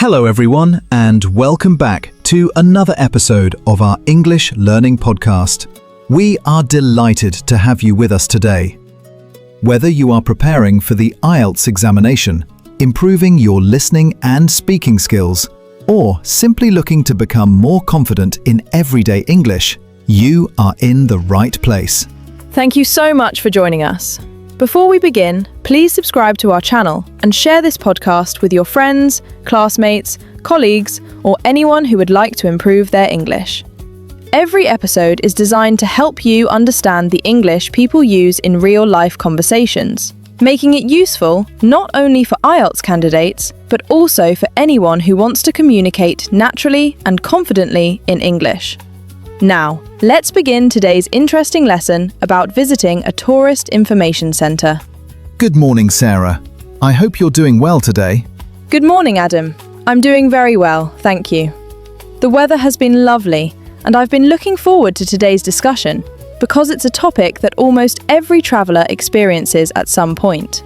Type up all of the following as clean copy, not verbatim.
Hello everyone, and welcome back to another episode of our English Learning Podcast. We are delighted to have you with us today. Whether you are preparing for the IELTS examination, improving your listening and speaking skills, or simply looking to become more confident in everyday English, you are in the right place. Thank you so much for joining us. Before we begin, please subscribe to our channel and share this podcast with your friends, classmates, colleagues, or anyone who would like to improve their English. Every episode is designed to help you understand the English people use in real-life conversations, making it useful not only for IELTS candidates, but also for anyone who wants to communicate naturally and confidently in English. Now, let's begin today's interesting lesson about visiting a tourist information centre. Good morning, Sarah. I hope you're doing well today. Good morning, Adam. I'm doing very well, thank you. The weather has been lovely, and I've been looking forward to today's discussion because it's a topic that almost every traveller experiences at some point.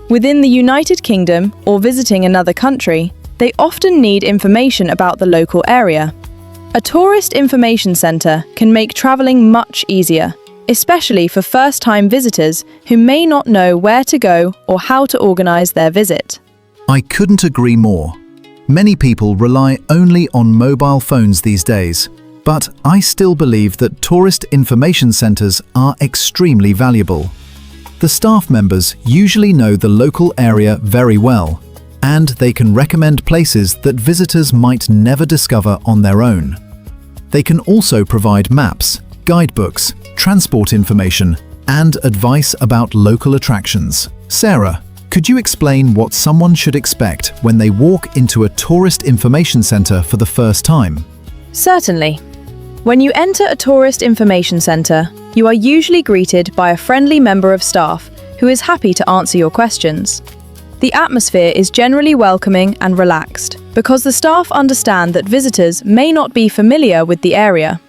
Within the United Kingdom or visiting another country, they often need information about the local area. A tourist information centre can make travelling much easier, especially for first-time visitors who may not know where to go or how to organise their visit. I couldn't agree more. Many people rely only on mobile phones these days, but I still believe that tourist information centres are extremely valuable. The staff members usually know the local area very well, and they can recommend places that visitors might never discover on their own. They can also provide maps, guidebooks, transport information, and advice about local attractions. Sarah, could you explain what someone should expect when they walk into a tourist information centre for the first time? Certainly. When you enter a tourist information centre, you are usually greeted by a friendly member of staff who is happy to answer your questions. The atmosphere is generally welcoming and relaxed because the staff understand that visitors may not be familiar with the area.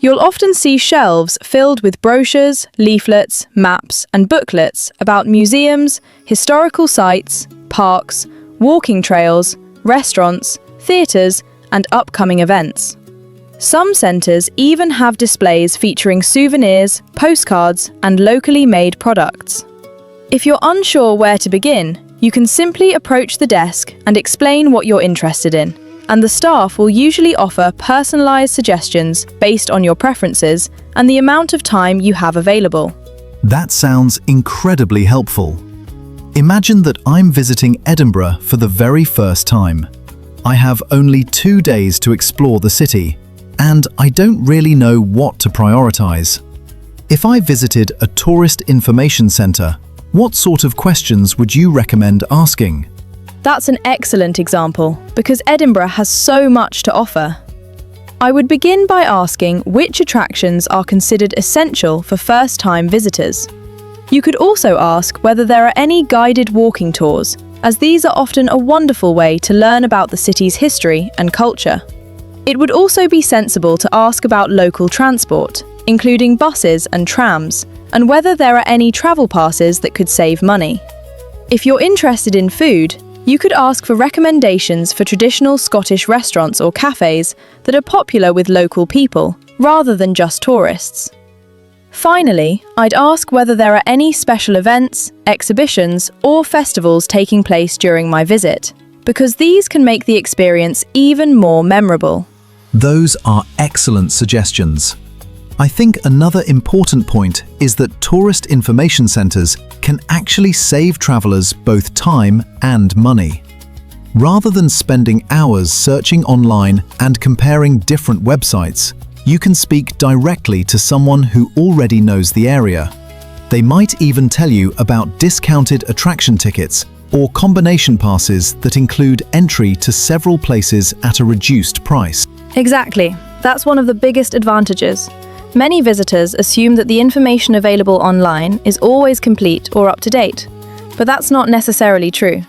You'll often see shelves filled with brochures, leaflets, maps, and booklets about museums, historical sites, parks, walking trails, restaurants, theatres, and upcoming events. Some centres even have displays featuring souvenirs, postcards, and locally made products. If you're unsure where to begin, you can simply approach the desk and explain what you're interested in, and the staff will usually offer personalised suggestions based on your preferences and the amount of time you have available. That sounds incredibly helpful. Imagine that I'm visiting Edinburgh for the very first time. I have only 2 days to explore the city, and I don't really know what to prioritise. If I visited a tourist information centre, what sort of questions would you recommend asking? That's an excellent example, because Edinburgh has so much to offer. I would begin by asking which attractions are considered essential for first-time visitors. You could also ask whether there are any guided walking tours, as these are often a wonderful way to learn about the city's history and culture. It would also be sensible to ask about local transport, including buses and trams, and whether there are any travel passes that could save money. If you're interested in food, you could ask for recommendations for traditional Scottish restaurants or cafes that are popular with local people, rather than just tourists. Finally, I'd ask whether there are any special events, exhibitions, or festivals taking place during my visit, because these can make the experience even more memorable. Those are excellent suggestions. I think another important point is that tourist information centres can actually save travellers both time and money. Rather than spending hours searching online and comparing different websites, you can speak directly to someone who already knows the area. They might even tell you about discounted attraction tickets or combination passes that include entry to several places at a reduced price. Exactly. That's one of the biggest advantages. Many visitors assume that the information available online is always complete or up to date, but that's not necessarily true.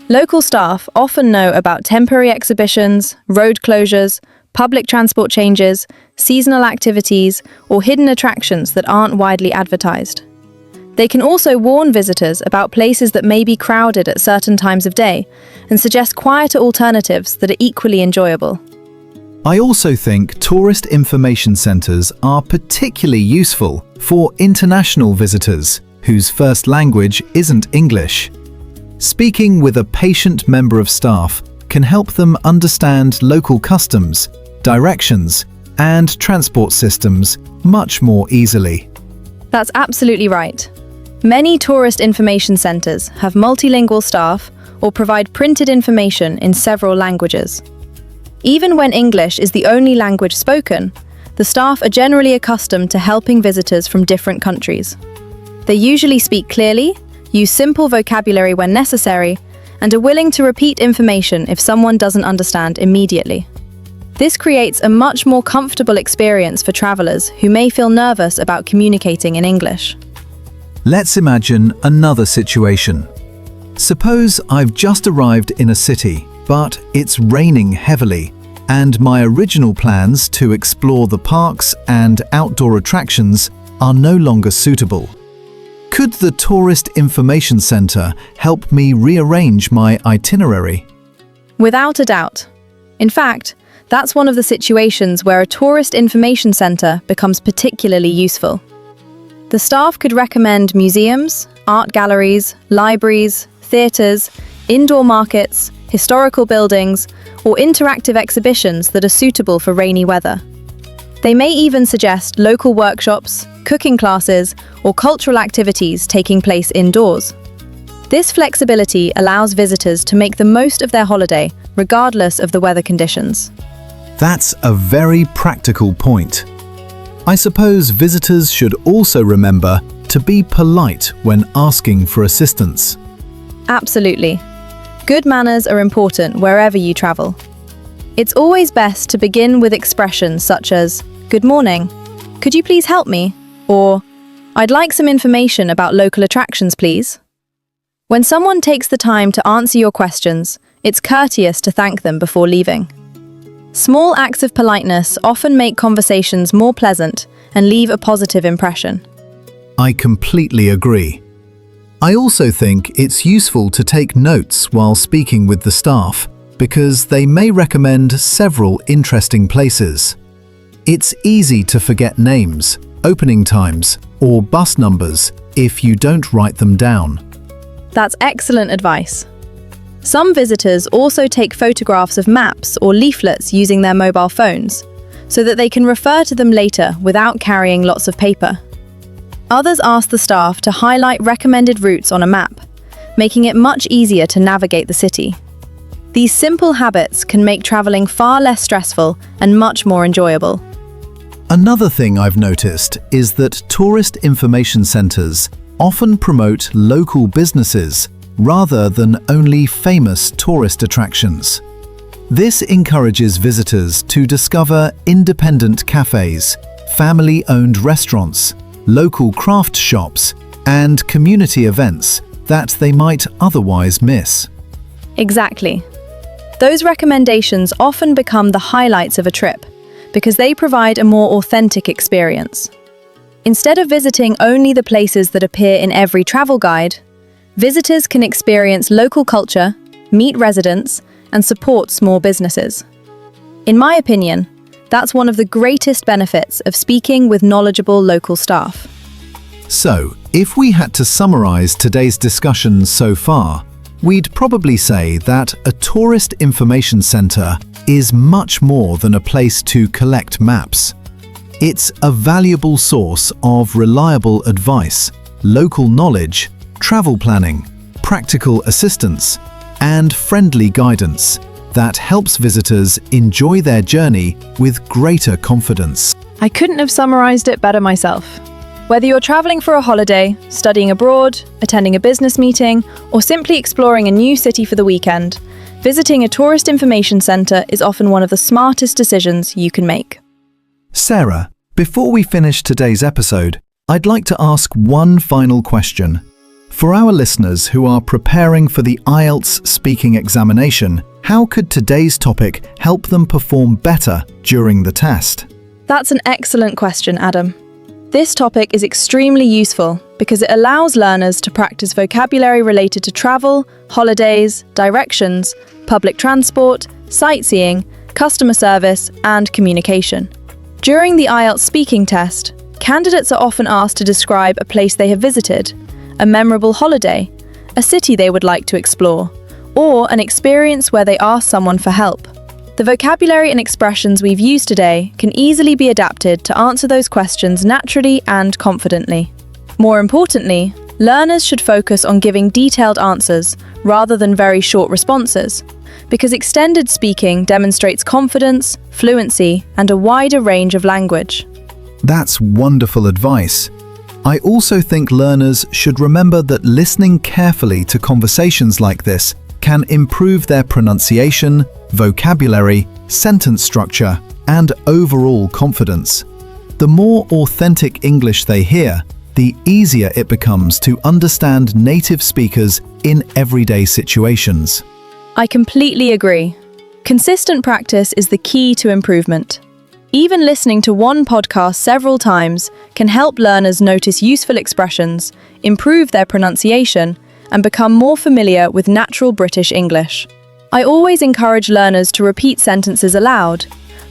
Local staff often know about temporary exhibitions, road closures, public transport changes, seasonal activities, or hidden attractions that aren't widely advertised. They can also warn visitors about places that may be crowded at certain times of day and suggest quieter alternatives that are equally enjoyable. I also think tourist information centres are particularly useful for international visitors whose first language isn't English. Speaking with a patient member of staff can help them understand local customs, directions, and transport systems much more easily. That's absolutely right. Many tourist information centres have multilingual staff or provide printed information in several languages. Even when English is the only language spoken, the staff are generally accustomed to helping visitors from different countries. They usually speak clearly, use simple vocabulary when necessary, and are willing to repeat information if someone doesn't understand immediately. This creates a much more comfortable experience for travellers who may feel nervous about communicating in English. Let's imagine another situation. Suppose I've just arrived in a city, but it's raining heavily, and my original plans to explore the parks and outdoor attractions are no longer suitable. Could the Tourist Information Centre help me rearrange my itinerary? Without a doubt. In fact, that's one of the situations where a tourist information centre becomes particularly useful. The staff could recommend museums, art galleries, libraries, theatres, indoor markets, historical buildings, or interactive exhibitions that are suitable for rainy weather. They may even suggest local workshops, cooking classes, or cultural activities taking place indoors. This flexibility allows visitors to make the most of their holiday, regardless of the weather conditions. That's a very practical point. I suppose visitors should also remember to be polite when asking for assistance. Absolutely. Good manners are important wherever you travel. It's always best to begin with expressions such as, "Good morning, could you please help me?" Or, "I'd like some information about local attractions, please." When someone takes the time to answer your questions, it's courteous to thank them before leaving. Small acts of politeness often make conversations more pleasant and leave a positive impression. I completely agree. I also think it's useful to take notes while speaking with the staff because they may recommend several interesting places. It's easy to forget names, opening times, or bus numbers if you don't write them down. That's excellent advice. Some visitors also take photographs of maps or leaflets using their mobile phones, so that they can refer to them later without carrying lots of paper. Others ask the staff to highlight recommended routes on a map, making it much easier to navigate the city. These simple habits can make traveling far less stressful and much more enjoyable. Another thing I've noticed is that tourist information centres often promote local businesses rather than only famous tourist attractions. This encourages visitors to discover independent cafes, family-owned restaurants, local craft shops, and community events that they might otherwise miss. Exactly. Those recommendations often become the highlights of a trip because they provide a more authentic experience. Instead of visiting only the places that appear in every travel guide, visitors can experience local culture, meet residents, and support small businesses. In my opinion, that's one of the greatest benefits of speaking with knowledgeable local staff. So, if we had to summarize today's discussion so far, we'd probably say that a tourist information center is much more than a place to collect maps. It's a valuable source of reliable advice, local knowledge, travel planning, practical assistance, and friendly guidance that helps visitors enjoy their journey with greater confidence. I couldn't have summarized it better myself. Whether you're traveling for a holiday, studying abroad, attending a business meeting, or simply exploring a new city for the weekend, visiting a tourist information centre is often one of the smartest decisions you can make. Sarah, before we finish today's episode, I'd like to ask one final question. For our listeners who are preparing for the IELTS speaking examination, how could today's topic help them perform better during the test? That's an excellent question, Adam. This topic is extremely useful because it allows learners to practice vocabulary related to travel, holidays, directions, public transport, sightseeing, customer service, and communication. During the IELTS speaking test, candidates are often asked to describe a place they have visited, a memorable holiday, a city they would like to explore, or an experience where they ask someone for help. The vocabulary and expressions we've used today can easily be adapted to answer those questions naturally and confidently. More importantly, learners should focus on giving detailed answers rather than very short responses, because extended speaking demonstrates confidence, fluency, and a wider range of language. That's wonderful advice. I also think learners should remember that listening carefully to conversations like this can improve their pronunciation, vocabulary, sentence structure, and overall confidence. The more authentic English they hear, the easier it becomes to understand native speakers in everyday situations. I completely agree. Consistent practice is the key to improvement. Even listening to one podcast several times can help learners notice useful expressions, improve their pronunciation, and become more familiar with natural British English. I always encourage learners to repeat sentences aloud,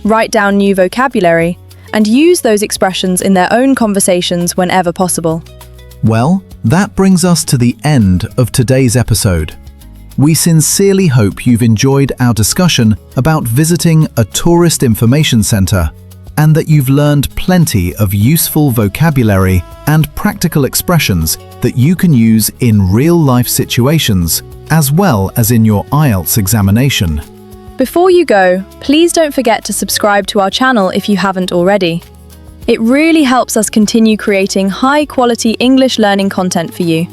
write down new vocabulary, and use those expressions in their own conversations whenever possible. Well, that brings us to the end of today's episode. We sincerely hope you've enjoyed our discussion about visiting a tourist information centre and that you've learned plenty of useful vocabulary and practical expressions that you can use in real-life situations as well as in your IELTS examination. Before you go, please don't forget to subscribe to our channel if you haven't already. It really helps us continue creating high-quality English learning content for you.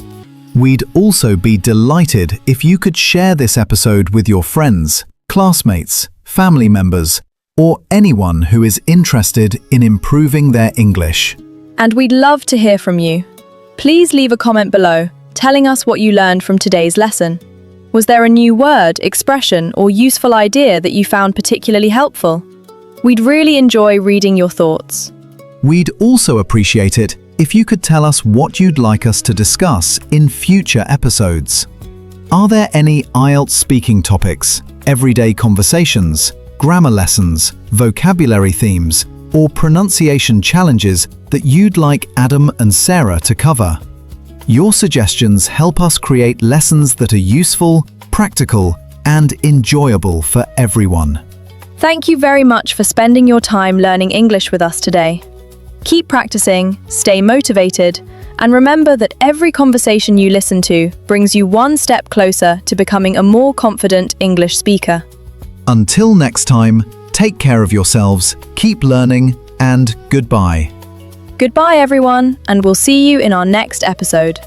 We'd also be delighted if you could share this episode with your friends, classmates, family members, or anyone who is interested in improving their English. And we'd love to hear from you. Please leave a comment below, telling us what you learned from today's lesson. Was there a new word, expression, or useful idea that you found particularly helpful? We'd really enjoy reading your thoughts. We'd also appreciate it if you could tell us what you'd like us to discuss in future episodes. Are there any IELTS speaking topics, everyday conversations, grammar lessons, vocabulary themes, or pronunciation challenges that you'd like Adam and Sarah to cover? Your suggestions help us create lessons that are useful, practical, and enjoyable for everyone. Thank you very much for spending your time learning English with us today. Keep practicing, stay motivated, and remember that every conversation you listen to brings you one step closer to becoming a more confident English speaker. Until next time, take care of yourselves, keep learning, and goodbye. Goodbye everyone, and we'll see you in our next episode.